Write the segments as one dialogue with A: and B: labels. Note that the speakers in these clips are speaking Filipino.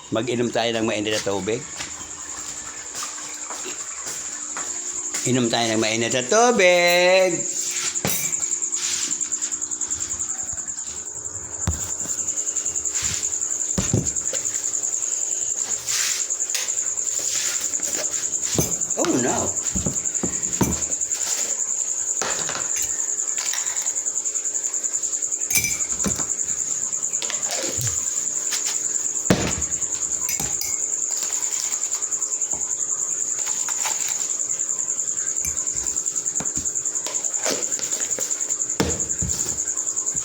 A: Mag-inom tayo ng mainit na tubig. Inom tayo ng mainit na tubig. Oh no.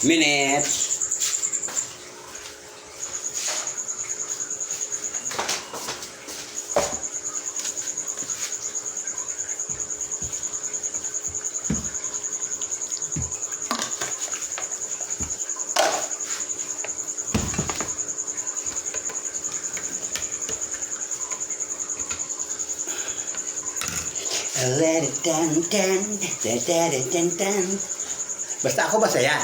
A: Minutes. Let it tan. Basta ako masaya.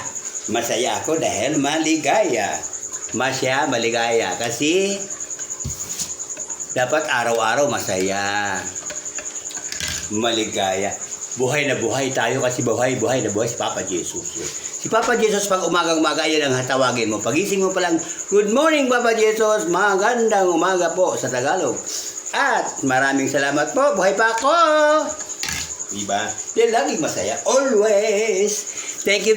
A: Masaya ako dahil maligaya. Maligaya. Kasi dapat araw-araw masaya. Maligaya. Buhay na buhay tayo kasi buhay na buhay si Papa Jesus. Si Papa Jesus pag umagang-umaga yan ang tawagin mo. Pagising mo pa lang, good morning Papa Jesus. Magandang umaga po sa Tagalog. At maraming salamat po. Buhay pa ako. Diba? Yan laging masaya. Always. Thank you.